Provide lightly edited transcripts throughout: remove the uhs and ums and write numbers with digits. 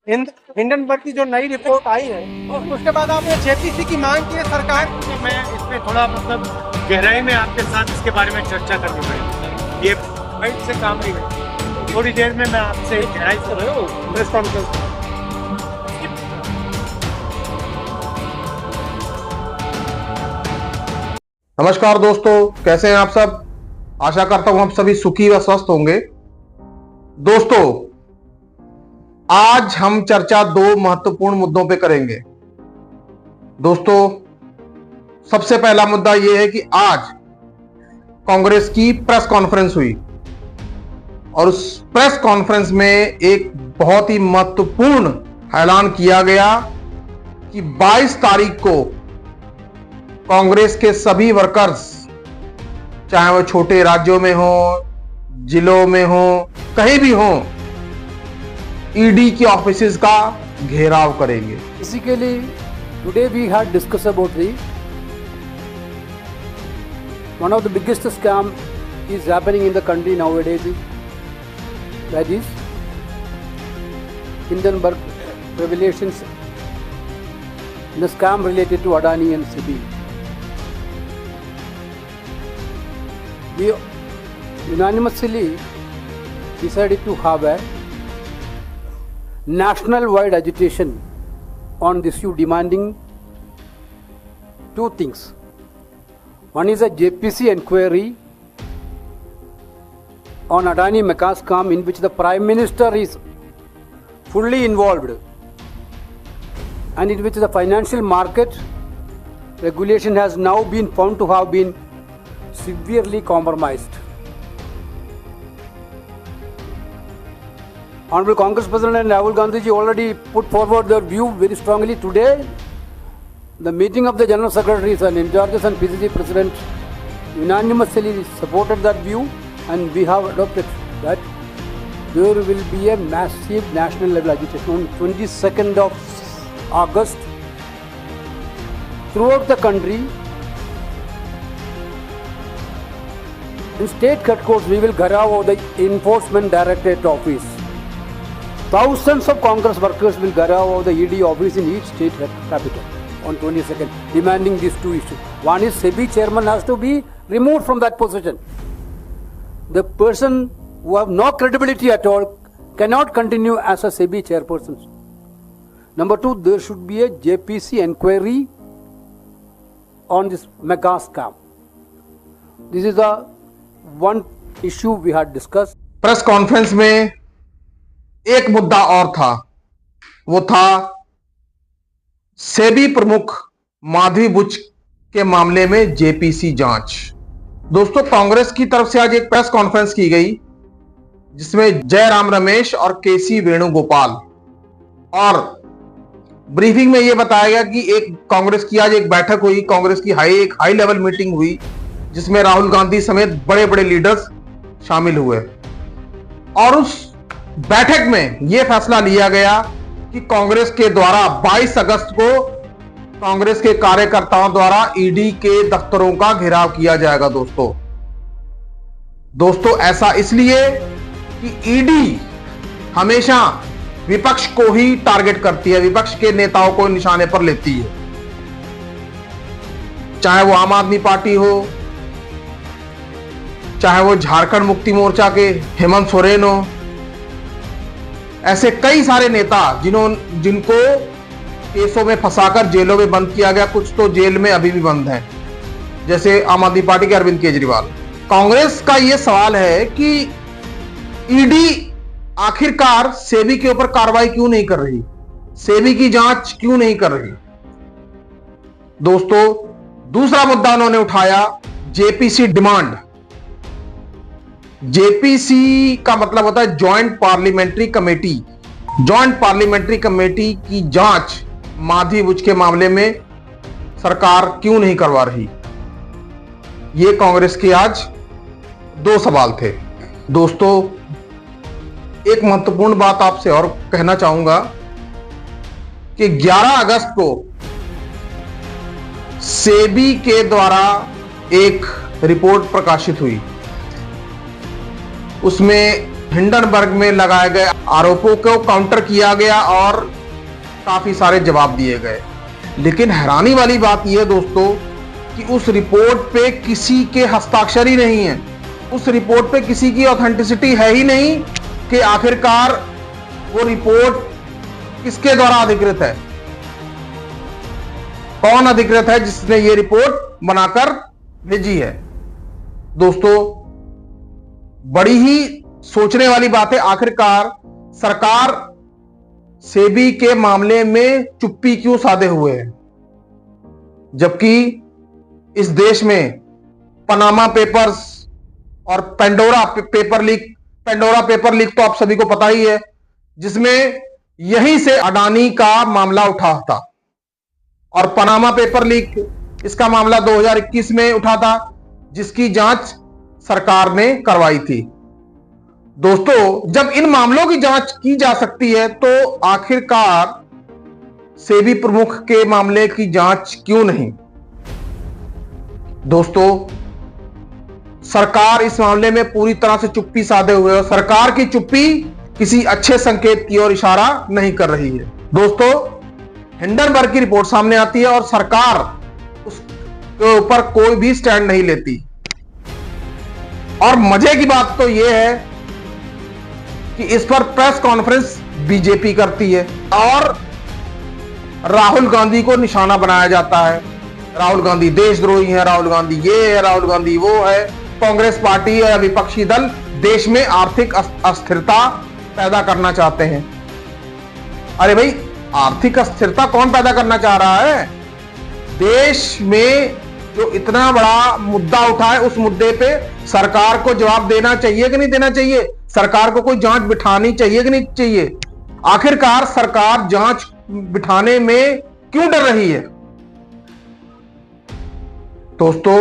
Hindenburg की जो नई रिपोर्ट आई है और उसके बाद आपने जेपीसी की मांग की है सरकार। मैं इसमें थोड़ा गहराई में आपके साथ इसके बारे में चर्चा करनी पड़ेगी। ये फाइट से काम नहीं है। थोड़ी देर में मैं आपसे गहराई से प्रेस कॉन्फ्रेंस। नमस्कार दोस्तों, कैसे हैं आप सब। आशा करता हूं आप सभी सुखी व स्वस्थ होंगे। दोस्तों, आज हम चर्चा दो महत्वपूर्ण मुद्दों पे करेंगे। दोस्तों, सबसे पहला मुद्दा यह है कि आज कांग्रेस की प्रेस कॉन्फ्रेंस हुई और उस प्रेस कॉन्फ्रेंस में एक बहुत ही महत्वपूर्ण ऐलान किया गया कि 22 तारीख को कांग्रेस के सभी वर्कर्स, चाहे वो छोटे राज्यों में हो, जिलों में हो, कहीं भी हो, ईडी के ऑफिसेज का घेराव करेंगे। Basically, today we had discussed about one of the biggest scam is happening in the country nowadays. That is Hindenburg revelations, the scam related to Adani and SEBI. We unanimously decided to have a national-wide agitation on this issue, demanding two things. One is a JPC inquiry on Adani Mecca scam, in which the Prime Minister is fully involved and in which the financial market regulation has now been found to have been severely compromised. Honorable Congress President and Rahul Gandhi ji already put forward their view very strongly today. The meeting of the General Secretaries and in charges and PCC President unanimously supported that view, and we have adopted that there will be a massive national level agitation on 22nd of August throughout the country. In state headquarters, we will gherav the Enforcement Directorate office. Thousands of Congress workers will gherav the ED office in each state capital on 22nd, demanding these two issues. One is SEBI chairman has to be removed from that position. The person who have no credibility at all cannot continue as a SEBI chairperson. Number two, there should be a JPC inquiry on this mega scam. This is the one issue we had discussed. Press conference में एक मुद्दा और था, वो था सेबी प्रमुख माधवी बुच के मामले में जेपीसी जांच। दोस्तों, कांग्रेस की तरफ से आज एक प्रेस कॉन्फ्रेंस की गई जिसमें जयराम रमेश और केसी वेणुगोपाल, और ब्रीफिंग में यह बताया गया कि एक कांग्रेस की आज एक बैठक हुई, कांग्रेस की एक हाई लेवल मीटिंग हुई जिसमें राहुल गांधी समेत बड़े बड़े लीडर्स शामिल हुए, और उस बैठक में यह फैसला लिया गया कि कांग्रेस के द्वारा 22 अगस्त को कांग्रेस के कार्यकर्ताओं द्वारा ईडी के दफ्तरों का घेराव किया जाएगा। दोस्तों, ऐसा इसलिए कि ईडी हमेशा विपक्ष को ही टारगेट करती है, विपक्ष के नेताओं को निशाने पर लेती है, चाहे वो आम आदमी पार्टी हो, चाहे वो झारखंड मुक्ति मोर्चा के हेमंत सोरेन हो। ऐसे कई सारे नेता जिनको केसों में फंसाकर जेलों में बंद किया गया, कुछ तो जेल में अभी भी बंद हैं, जैसे आम आदमी पार्टी के अरविंद केजरीवाल। कांग्रेस का यह सवाल है कि ईडी आखिरकार सेबी के ऊपर कार्रवाई क्यों नहीं कर रही, सेबी की जांच क्यों नहीं कर रही। दोस्तों, दूसरा मुद्दा उन्होंने उठाया जेपीसी डिमांड। जेपीसी का मतलब होता है joint parliamentary committee. Joint parliamentary committee की जांच माधवी बुच के मामले में सरकार क्यों नहीं करवा रही, ये कांग्रेस के आज दो सवाल थे। दोस्तों, एक महत्वपूर्ण बात आपसे और कहना चाहूंगा कि 11 अगस्त को सेबी के द्वारा एक रिपोर्ट प्रकाशित हुई। उसमें हिंडनबर्ग में लगाए गए आरोपों को काउंटर किया गया और काफी सारे जवाब दिए गए। लेकिन हैरानी वाली बात यह है दोस्तों कि उस रिपोर्ट पे किसी के हस्ताक्षर ही नहीं है, उस रिपोर्ट पे किसी की ऑथेंटिसिटी है ही नहीं कि आखिरकार वो रिपोर्ट किसके द्वारा अधिकृत है, कौन अधिकृत है जिसने ये रिपोर्ट बनाकर भेजी है। दोस्तों बड़ी ही सोचने वाली बात है, आखिरकार सरकार सेबी के मामले में चुप्पी क्यों साधे हुए है, जबकि इस देश में पनामा पेपर्स और पेंडोरा पेपर लीक तो आप सभी को पता ही है, जिसमें यहीं से अडानी का मामला उठा था और पनामा पेपर लीक इसका मामला 2021 में उठा था, जिसकी जांच सरकार ने करवाई थी। दोस्तों जब इन मामलों की जांच की जा सकती है तो आखिरकार सेबी प्रमुख के मामले की जांच क्यों नहीं। दोस्तों सरकार इस मामले में पूरी तरह से चुप्पी साधे हुए है। सरकार की चुप्पी किसी अच्छे संकेत की ओर इशारा नहीं कर रही है। दोस्तों हिंडनबर्ग की रिपोर्ट सामने आती है और सरकार उसके ऊपर कोई भी स्टैंड नहीं लेती। और मजे की बात तो यह है कि इस पर प्रेस कॉन्फ्रेंस बीजेपी करती है और राहुल गांधी को निशाना बनाया जाता है। राहुल गांधी देशद्रोही है, राहुल गांधी ये है, राहुल गांधी वो है। कांग्रेस पार्टी या विपक्षी दल देश में आर्थिक अस्थिरता पैदा करना चाहते हैं। अरे भाई आर्थिक अस्थिरता कौन पैदा करना चाह रहा है? देश में जो इतना बड़ा मुद्दा उठा है उस मुद्दे पे सरकार को जवाब देना चाहिए कि नहीं देना चाहिए? सरकार को कोई जांच बिठानी चाहिए कि नहीं चाहिए? आखिरकार सरकार जांच बिठाने में क्यों डर रही है? दोस्तों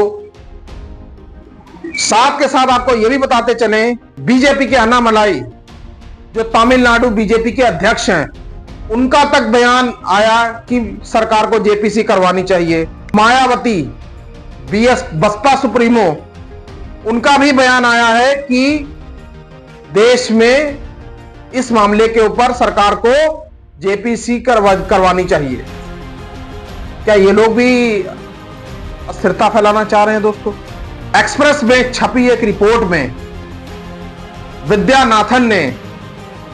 साथ के साथ आपको यह भी बताते चले, बीजेपी के अन्नामलाई जो तमिलनाडु बीजेपी के अध्यक्ष हैं, उनका तक बयान आया कि सरकार को जेपीसी करवानी चाहिए। मायावती बसपा सुप्रीमो, उनका भी बयान आया है कि देश में इस मामले के ऊपर सरकार को जेपीसी करवानी चाहिए। क्या ये लोग भी अस्थिरता फैलाना चाह रहे हैं? दोस्तों एक्सप्रेस में छपी एक रिपोर्ट में विद्यानाथन ने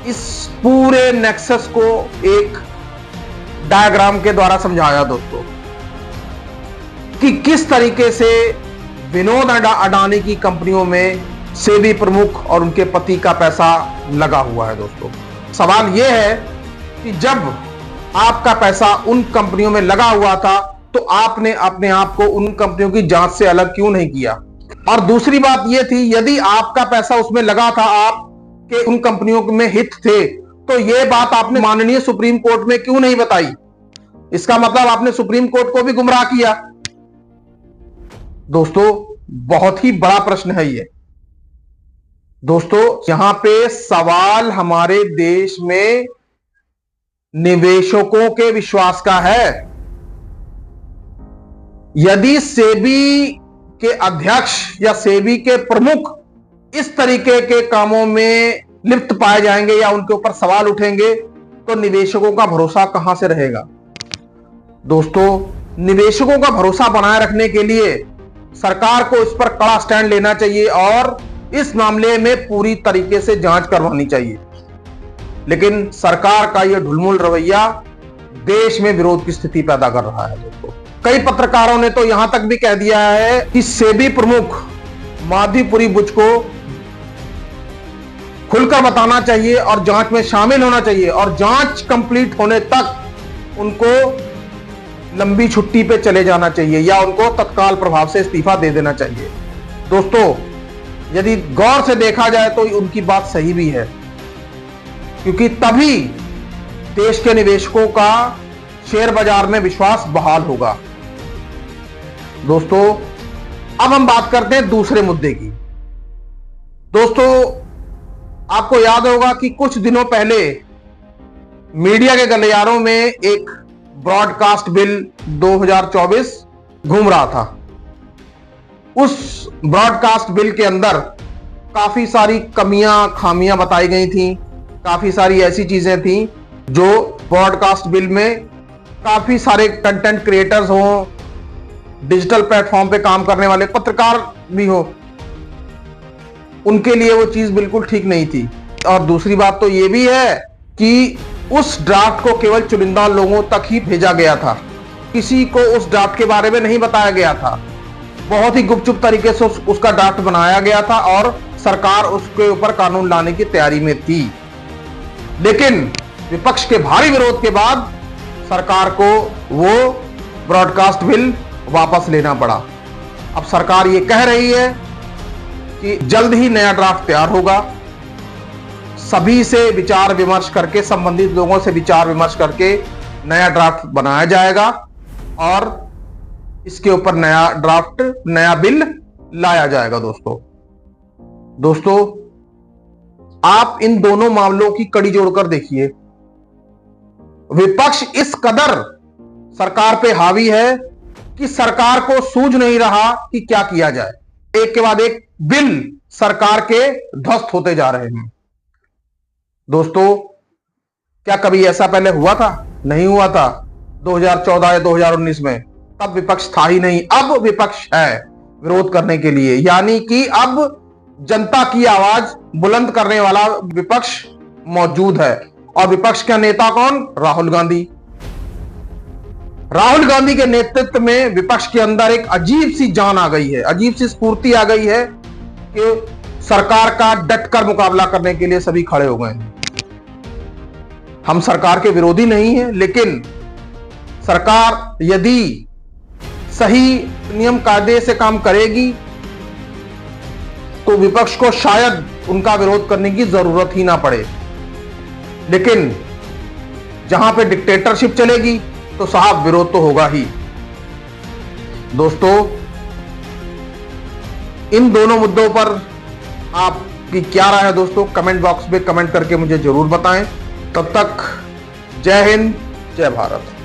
इस पूरे नेक्सस को एक डायग्राम के द्वारा समझाया दोस्तों कि किस तरीके से विनोद अडानी की कंपनियों में सेबी प्रमुख और उनके पति का पैसा लगा हुआ है। दोस्तों सवाल यह है कि जब आपका पैसा उन कंपनियों में लगा हुआ था तो आपने अपने आप को उन कंपनियों की जांच से अलग क्यों नहीं किया? और दूसरी बात यह थी, यदि आपका पैसा उसमें लगा था, आपके उन कंपनियों में हित थे, तो यह बात आपने माननीय सुप्रीम कोर्ट में क्यों नहीं बताई? इसका मतलब आपने सुप्रीम कोर्ट को भी गुमराह किया। दोस्तों बहुत ही बड़ा प्रश्न है ये। दोस्तों यहां पे सवाल हमारे देश में निवेशकों के विश्वास का है। यदि सेबी के अध्यक्ष या सेबी के प्रमुख इस तरीके के कामों में लिप्त पाए जाएंगे या उनके ऊपर सवाल उठेंगे तो निवेशकों का भरोसा कहां से रहेगा? दोस्तों निवेशकों का भरोसा बनाए रखने के लिए सरकार को इस पर कड़ा स्टैंड लेना चाहिए और इस मामले में पूरी तरीके से जांच करवानी चाहिए। लेकिन सरकार का यह ढुलमुल रवैया देश में विरोध की स्थिति पैदा कर रहा है। दोस्तों कई पत्रकारों ने तो यहां तक भी कह दिया है कि सेबी प्रमुख माधवीपुरी बुच को खुलकर बताना चाहिए और जांच में शामिल होना चाहिए और जांच कंप्लीट होने तक उनको लंबी छुट्टी पे चले जाना चाहिए या उनको तत्काल प्रभाव से इस्तीफा दे देना चाहिए। दोस्तों यदि गौर से देखा जाए तो उनकी बात सही भी है, क्योंकि तभी देश के निवेशकों का शेयर बाजार में विश्वास बहाल होगा। दोस्तों अब हम बात करते हैं दूसरे मुद्दे की। दोस्तों आपको याद होगा कि कुछ दिनों पहले मीडिया के गलियारों में एक ब्रॉडकास्ट बिल 2024 घूम रहा था। उस ब्रॉडकास्ट बिल के अंदर काफी सारी कमियां खामियां बताई गई थी, काफी सारी ऐसी चीजें थी जो ब्रॉडकास्ट बिल में काफी सारे कंटेंट क्रिएटर्स हों, डिजिटल प्लेटफॉर्म पे काम करने वाले पत्रकार भी हो, उनके लिए वो चीज बिल्कुल ठीक नहीं थी। और दूसरी बात तो ये भी है कि उस ड्राफ्ट को केवल चुनिंदा लोगों तक ही भेजा गया था, किसी को उस ड्राफ्ट के बारे में नहीं बताया गया था। बहुत ही गुपचुप तरीके से उसका ड्राफ्ट बनाया गया था और सरकार उसके ऊपर कानून लाने की तैयारी में थी। लेकिन विपक्ष के भारी विरोध के बाद सरकार को वो ब्रॉडकास्ट बिल वापस लेना पड़ा। अब सरकार ये कह रही है कि जल्द ही नया ड्राफ्ट तैयार होगा, सभी से विचार विमर्श करके, संबंधित लोगों से विचार विमर्श करके नया ड्राफ्ट बनाया जाएगा और इसके ऊपर नया ड्राफ्ट, नया बिल लाया जाएगा। दोस्तों आप इन दोनों मामलों की कड़ी जोड़कर देखिए। विपक्ष इस कदर सरकार पे हावी है कि सरकार को सूझ नहीं रहा कि क्या किया जाए। एक के बाद एक बिल सरकार के ध्वस्त होते जा रहे हैं। दोस्तों क्या कभी ऐसा पहले हुआ था? नहीं हुआ था। 2014 या 2019 में तब विपक्ष था ही नहीं। अब विपक्ष है विरोध करने के लिए, यानी कि अब जनता की आवाज बुलंद करने वाला विपक्ष मौजूद है। और विपक्ष का नेता कौन? राहुल गांधी। राहुल गांधी के नेतृत्व में विपक्ष के अंदर एक अजीब सी जान आ गई है, अजीब सी स्फूर्ति आ गई है कि सरकार का डटकर मुकाबला करने के लिए सभी खड़े हो गए हैं। हम सरकार के विरोधी नहीं हैं, लेकिन सरकार यदि सही नियम कायदे से काम करेगी तो विपक्ष को शायद उनका विरोध करने की जरूरत ही ना पड़े। लेकिन जहां पे डिक्टेटरशिप चलेगी तो साहब विरोध तो होगा ही। दोस्तों इन दोनों मुद्दों पर आपकी क्या राय है दोस्तों? कमेंट बॉक्स में कमेंट करके मुझे जरूर बताएं। तब तक जय हिंद, जय भारत।